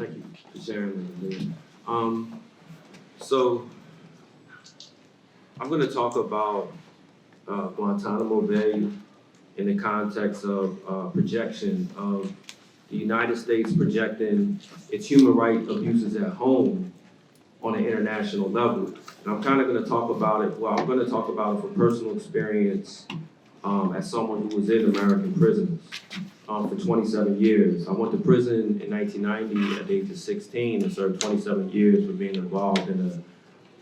Thank you for sharing that. So I'm going to talk about Guantanamo Bay in the context of projection of the United States projecting its human rights abuses at home on an international level. And I'm kind of going to talk about it, well, I'm going to talk about it from personal experience as someone who was in American prisons for 27 years. I went to prison in 1990 at the age of 16 and served 27 years for being involved in a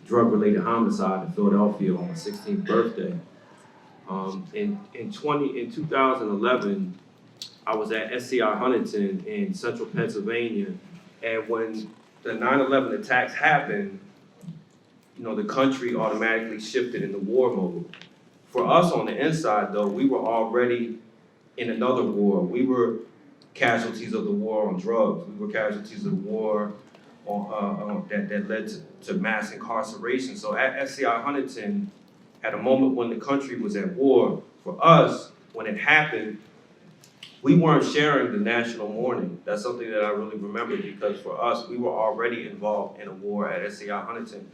drug-related homicide in Philadelphia on my 16th birthday. In 2011, I was at SCI Huntington in central Pennsylvania, and when the 9/11 attacks happened, you know, the country automatically shifted into war mode. For us on the inside, though, we were already in another war. We were casualties of the war on drugs. We were casualties of the war that led to mass incarceration. So at SCI Huntington, at a moment when the country was at war, for us, when it happened, we weren't sharing the national mourning. That's something that I really remember, because for us, we were already involved in a war at SCI Huntington.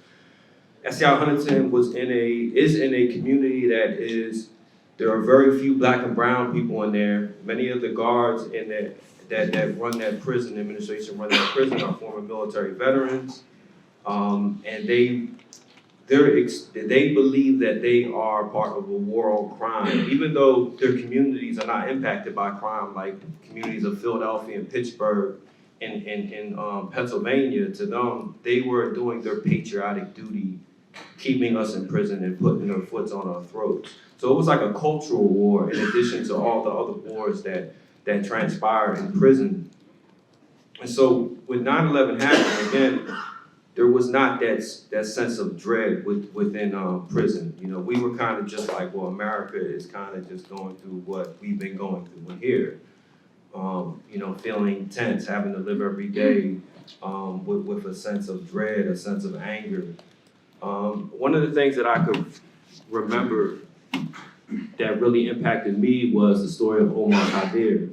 SCI Huntington is in a community there are very few black and brown people in there. Many of the guards in that run that prison, administration run that prison, are former military veterans. And they believe that they are part of a war on crime, even though their communities are not impacted by crime like communities of Philadelphia and Pittsburgh and Pennsylvania. To them, they were doing their patriotic duty, keeping us in prison and putting their foot on our throats. So it was like a cultural war in addition to all the other wars that transpired in prison. And so when 9/11 happened, again, there was not that sense of dread within prison. You know, we were kind of just like, well, America is kind of just going through what we've been going through here. You know, feeling tense, having to live every day with a sense of dread, a sense of anger. One of the things that I could remember that really impacted me was the story of Omar Khadir.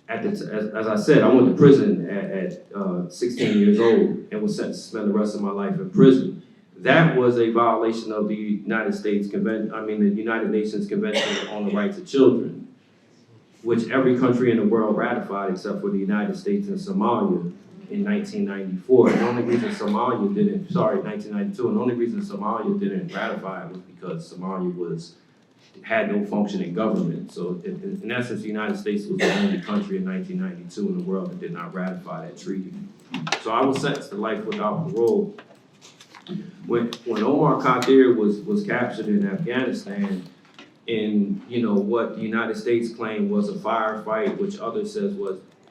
As I said, I went to prison at 16 years old and was sentenced to spend the rest of my life in prison. That was a violation of the United Nations Convention on the Rights of Children, which every country in the world ratified except for the United States and Somalia in 1994. And the only reason 1992, and the only reason Somalia didn't ratify it was because Somalia had no functioning government. So in essence, the United States was the only country in 1992 in the world that did not ratify that treaty. So I was sentenced to life without parole. When Omar Khadir was captured in Afghanistan, in what the United States claimed was a firefight, which others says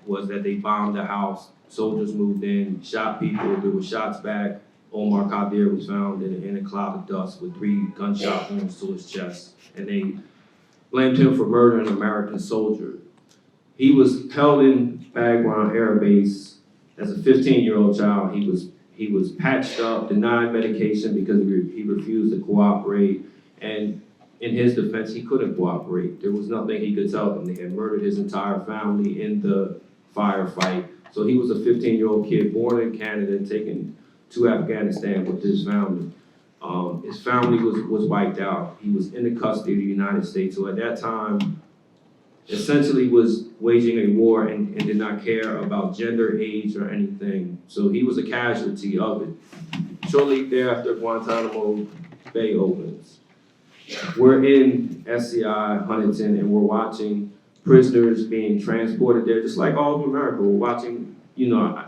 was that they bombed the house, soldiers moved in, shot people, there were shots back. Omar Khadir was found in a cloud of dust with 3 gunshot wounds to his chest, and they blamed him for murdering an American soldier. He was held in Bagram Air Base as a 15-year-old child. He was patched up, denied medication because he refused to cooperate, and in his defense, he couldn't cooperate. There was nothing he could tell them. They had murdered his entire family in the firefight. So he was a 15-year-old kid born in Canada and taken to Afghanistan with his family. His family was wiped out. He was in the custody of the United States, who at that time essentially was waging a war and did not care about gender, age, or anything. So he was a casualty of it. Shortly thereafter, Guantanamo Bay opens. We're in SCI Huntington and we're watching prisoners being transported there, just like all of America. We're watching,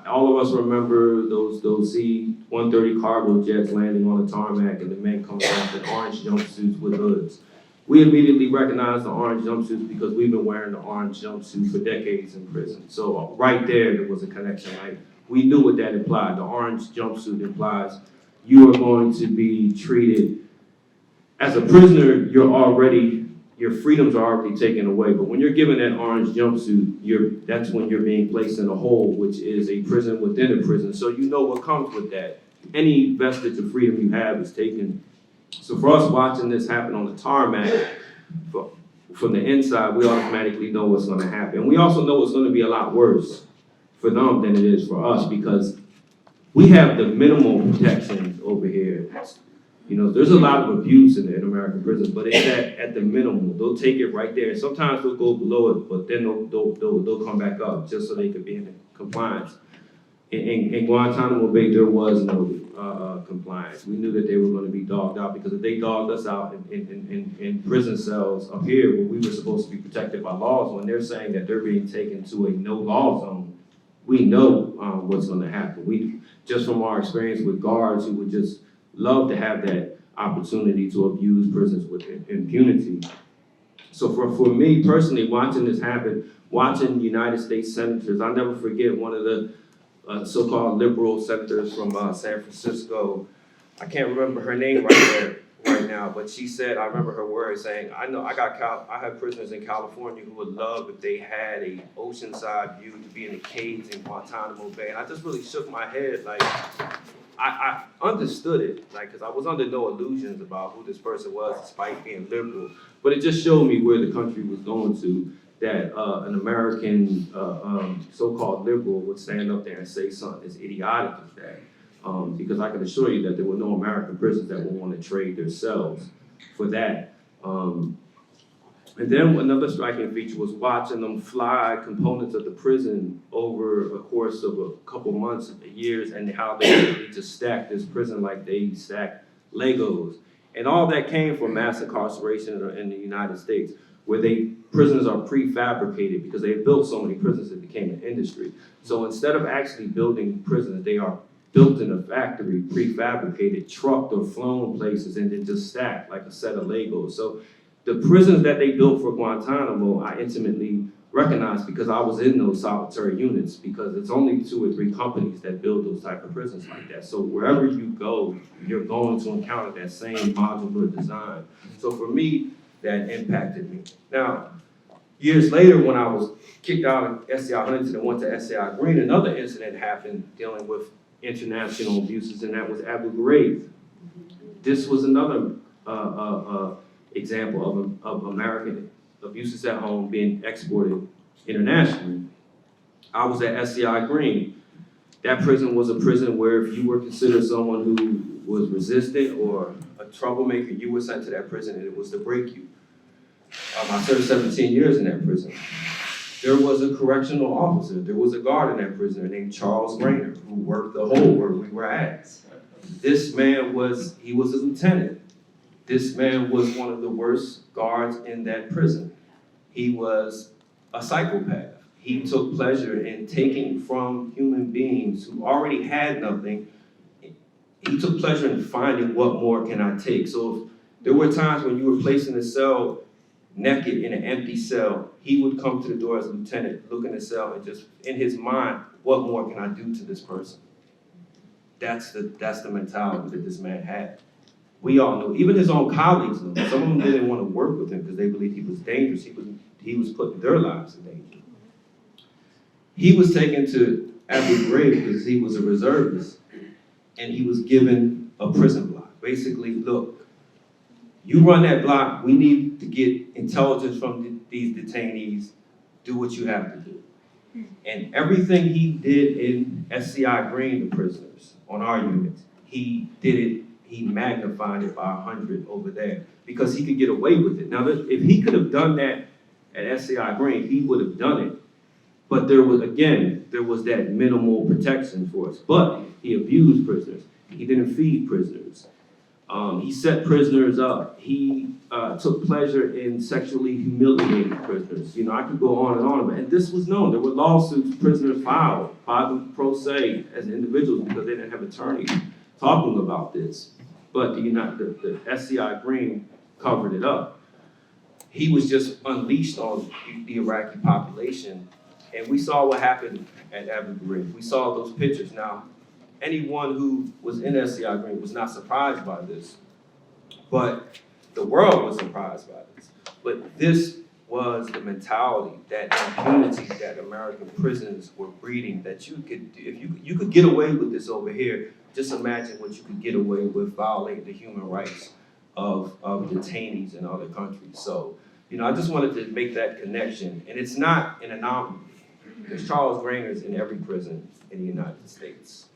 all of us remember those C-130 cargo jets landing on the tarmac and the men coming off in orange jumpsuits with hoods. We immediately recognized the orange jumpsuits because we've been wearing the orange jumpsuits for decades in prison. So right there was a connection. Like, we knew what that implied. The orange jumpsuit implies you are going to be treated as a prisoner. Your freedoms are already taken away. But when you're given that orange jumpsuit, that's when you're being placed in a hole, which is a prison within a prison. So you know what comes with that. Any vestige of freedom you have is taken. So for us watching this happen on the tarmac, from the inside, we automatically know what's going to happen. We also know it's going to be a lot worse for them than it is for us, because we have the minimal protections over here. You know, there's a lot of abuse in American prisons, but it's at the minimum. They'll take it right there. And sometimes they'll go below it, but then they'll come back up just so they could be in compliance. In Guantanamo Bay, there was no compliance. We knew that they were going to be dogged out, because if they dogged us out in prison cells up here where we were supposed to be protected by laws, when they're saying that they're being taken to a no-law zone, we know what's going to happen. We, just from our experience with guards who would just love to have that opportunity to abuse prisons with impunity. So for me personally, watching this happen, watching United States senators, I'll never forget one of the so-called liberal senators from San Francisco. I can't remember her name right now, but she said, I remember her words saying, I have prisoners in California who would love if they had a oceanside view to be in the caves in Guantanamo Bay. And I just really shook my head, like, I understood it, like, because I was under no illusions about who this person was, despite being liberal. But it just showed me where the country was going to, that an American so-called liberal would stand up there and say something as idiotic as that. Because I can assure you that there were no American prisons that would want to trade their cells for that. And then another striking feature was watching them fly components of the prison over a course of a couple months, years, and how they just stacked this prison like they stacked Legos. And all that came from mass incarceration in the United States, where prisons are prefabricated, because they built so many prisons it became an industry. So instead of actually building prisons, they are built in a factory, prefabricated, trucked or flown places, and then just stacked like a set of Legos. So the prisons that they built for Guantanamo, I intimately recognize, because I was in those solitary units, because it's only 2 or 3 companies that build those type of prisons like that. So wherever you go, you're going to encounter that same modular design. So for me, that impacted me. Now, years later, when I was kicked out of SCI Huntington and went to SCI Green, another incident happened dealing with international abuses, and that was Abu Ghraib. This was another example of American abuses at home being exported internationally. I was at SCI Green. That prison was a prison where if you were considered someone who was resistant or a troublemaker, you were sent to that prison, and it was to break you. I served 17 years in that prison. There was a correctional officer, there was a guard in that prison named Charles Rayner, who worked the hole where we were at. This man he was a lieutenant. This man was one of the worst guards in that prison. He was a psychopath. He took pleasure in taking from human beings who already had nothing. He took pleasure in finding what more can I take. So if there were times when you were placed in a cell naked in an empty cell, he would come to the door as a lieutenant, look in the cell, and just, in his mind, what more can I do to this person? That's the mentality that this man had. We all know, even his own colleagues knew. Some of them didn't want to work with him because they believed he was dangerous. He was putting their lives in danger. He was taken to Abu Ghraib because he was a reservist, and he was given a prison block. Basically, look, you run that block, we need to get intelligence from these detainees, do what you have to do. And everything he did in SCI Green, the prisoners, on our units, he did it, he magnified it by 100 over there, because he could get away with it. Now, if he could have done that at SCI Green, he would have done it. But there was that minimal protection for us. But he abused prisoners. He didn't feed prisoners. He set prisoners up. He took pleasure in sexually humiliating prisoners. You know, I could go on and on. And this was known. There were lawsuits prisoners filed by them pro se as individuals because they didn't have attorneys talking about this. But the SCI Green covered it up. He was just unleashed on the Iraqi population. And we saw what happened at Abu Ghraib. We saw those pictures. Now, anyone who was in SCI Green was not surprised by this, but the world was surprised by this. But this was the mentality, that impunity that American prisons were breeding, that you could, if you could get away with this over here, just imagine what you could get away with violating the human rights of detainees in other countries. So, you know, I just wanted to make that connection, and it's not an anomaly. because Charles Granger is in every prison in the United States.